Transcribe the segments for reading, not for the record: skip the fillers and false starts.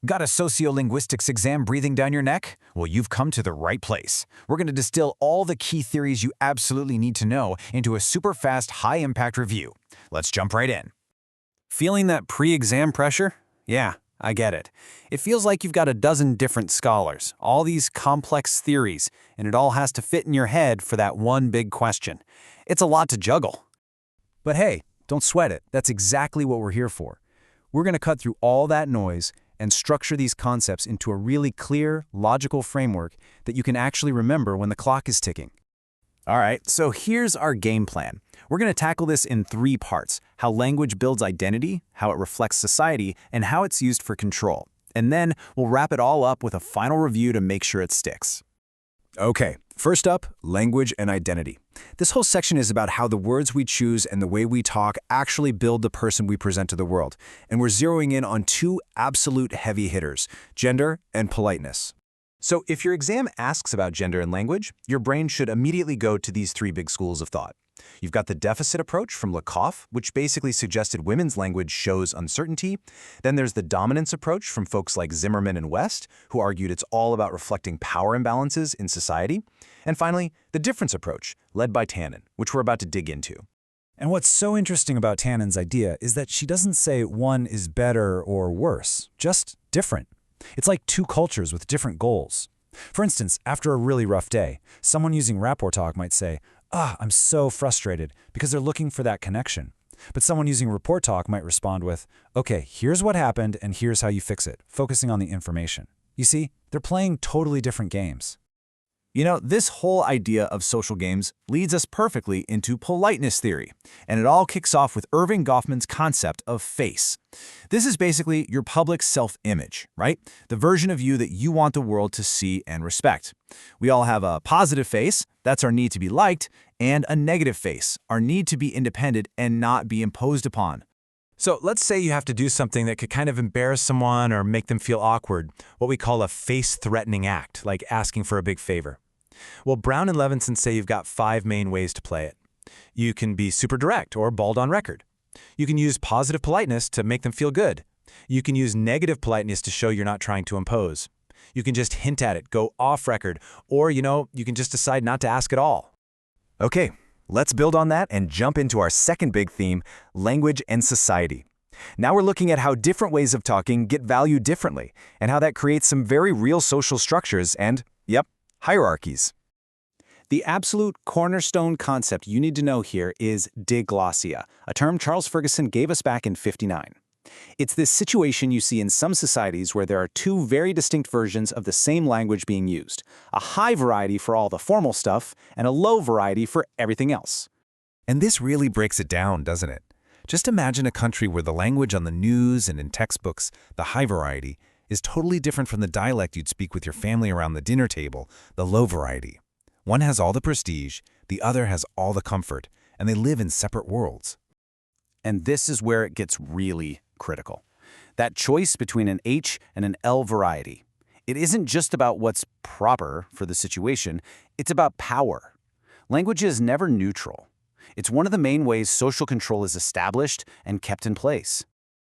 Got a sociolinguistics exam breathing down your neck? Well, you've come to the right place. We're going to distill all the key theories you absolutely need to know into a super fast, high-impact review. Let's jump right in. Feeling that pre-exam pressure? Yeah, I get it. It feels like you've got a dozen different scholars, all these complex theories, and it all has to fit in your head for that one big question. It's a lot to juggle. But hey, don't sweat it. That's exactly what we're here for. We're going to cut through all that noise and structure these concepts into a really clear, logical framework that you can actually remember when the clock is ticking. All right, so here's our game plan. We're going to tackle this in 3 parts: how language builds identity, how it reflects society, and how it's used for control. And then we'll wrap it all up with a final review to make sure it sticks. Okay, first up, language and identity. This whole section is about how the words we choose and the way we talk actually build the person we present to the world. And we're zeroing in on 2 absolute heavy hitters: gender and politeness. So if your exam asks about gender and language, your brain should immediately go to these 3 big schools of thought. You've got the deficit approach from Lakoff, which basically suggested women's language shows uncertainty. Then there's the dominance approach from folks like Zimmerman and West, who argued it's all about reflecting power imbalances in society. And finally, the difference approach, led by Tannen, which we're about to dig into. And what's so interesting about Tannen's idea is that she doesn't say one is better or worse, just different. It's like 2 cultures with different goals. For instance, after a really rough day, someone using rapport talk might say, I'm so frustrated, because they're looking for that connection. But someone using rapport talk might respond with, okay, here's what happened and here's how you fix it, focusing on the information. You see, they're playing totally different games. You know, this whole idea of social games leads us perfectly into politeness theory, and it all kicks off with Erving Goffman's concept of face. This is basically your public self-image, right? The version of you that you want the world to see and respect. We all have a positive face, that's our need to be liked, and a negative face, our need to be independent and not be imposed upon. So let's say you have to do something that could kind of embarrass someone or make them feel awkward, what we call a face-threatening act, like asking for a big favor. Well, Brown and Levinson say you've got 5 main ways to play it. You can be super direct or bald on record. You can use positive politeness to make them feel good. You can use negative politeness to show you're not trying to impose. You can just hint at it, go off record, or, you can just decide not to ask at all. Okay, let's build on that and jump into our second big theme, language and society. Now we're looking at how different ways of talking get valued differently, and how that creates some very real social structures and, hierarchies. The absolute cornerstone concept you need to know here is diglossia, a term Charles Ferguson gave us back in '59. It's this situation you see in some societies where there are 2 very distinct versions of the same language being used, a high variety for all the formal stuff and a low variety for everything else. And this really breaks it down, doesn't it? Just imagine a country where the language on the news and in textbooks, the high variety, is totally different from the dialect you'd speak with your family around the dinner table, the low variety. One has all the prestige, the other has all the comfort, and they live in separate worlds. And this is where it gets really critical. That choice between an H and an L variety. It isn't just about what's proper for the situation, it's about power. Language is never neutral. It's one of the main ways social control is established and kept in place.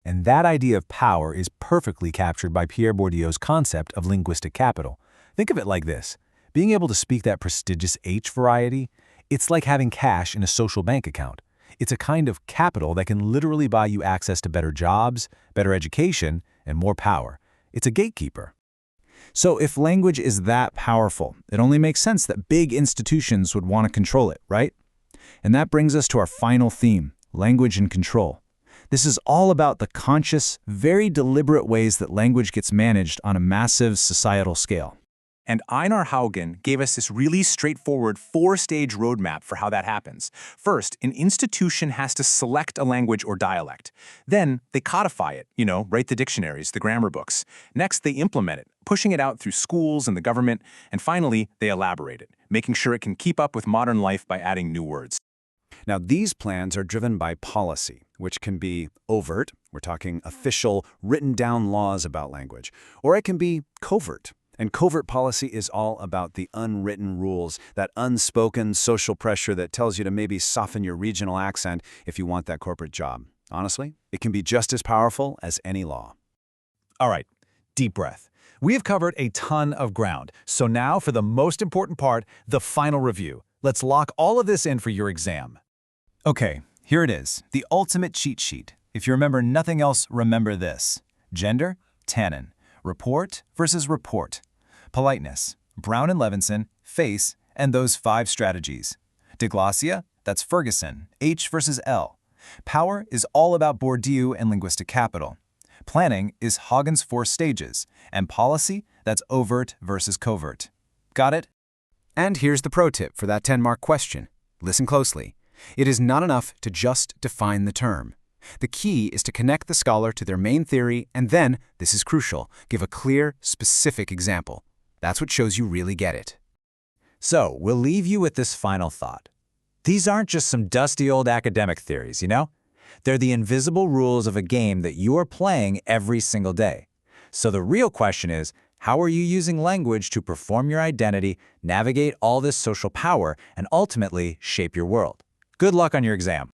And that idea of power is perfectly captured by Pierre Bourdieu's concept of linguistic capital. Think of it like this. Being able to speak that prestigious H variety, it's like having cash in a social bank account. It's a kind of capital that can literally buy you access to better jobs, better education, and more power. It's a gatekeeper. So if language is that powerful, it only makes sense that big institutions would want to control it, right? And that brings us to our final theme, language and control. This is all about the conscious, very deliberate ways that language gets managed on a massive societal scale. And Einar Haugen gave us this really straightforward 4-stage roadmap for how that happens. First, an institution has to select a language or dialect. Then they codify it, write the dictionaries, the grammar books. Next, they implement it, pushing it out through schools and the government. And finally, they elaborate it, making sure it can keep up with modern life by adding new words. Now, these plans are driven by policy, which can be overt, we're talking official, written-down laws about language, or it can be covert. And covert policy is all about the unwritten rules, that unspoken social pressure that tells you to maybe soften your regional accent if you want that corporate job. Honestly, it can be just as powerful as any law. All right, deep breath. We have covered a ton of ground, so now for the most important part, the final review. Let's lock all of this in for your exam. Okay, here it is, the ultimate cheat sheet. If you remember nothing else, remember this. Gender, Tannen. Report versus report. Politeness, Brown and Levinson, face, and those 5 strategies. Diglossia, that's Ferguson, H versus L. Power is all about Bourdieu and linguistic capital. Planning is Hagen's 4 stages, and policy, that's overt versus covert. Got it? And here's the pro tip for that 10-mark question. Listen closely. It is not enough to just define the term. The key is to connect the scholar to their main theory and then, this is crucial, give a clear, specific example. That's what shows you really get it. So, we'll leave you with this final thought. These aren't just some dusty old academic theories, you know? They're the invisible rules of a game that you are playing every single day. So the real question is, how are you using language to perform your identity, navigate all this social power, and ultimately shape your world? Good luck on your exam.